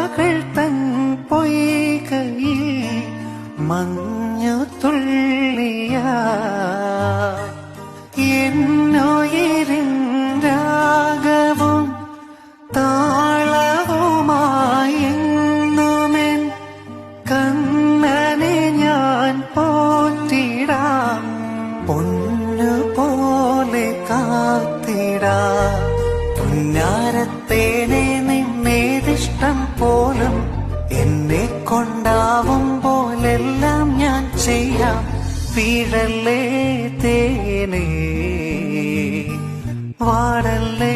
ഓർമ്മകൾ തൻ പൊയ്കയിൽ മഞ്ഞു തുള്ളിയ എന്നോയിരിൻ രാഗവും താളവുമായി എന്നുമെൻ കണ്ണനെ ഞാൻ പോറ്റിടാം, പൊന്നു പോലെ കാത്തിടാം. പുന്നാരത്തേനെ നിന്നേതിഷ്ടം പോലും എന്നെ കൊണ്ടാവും പോലെല്ലാം ഞാൻ ചെയ്യാം. വീഴല്ലേ തേനേ, വാടല്ലേ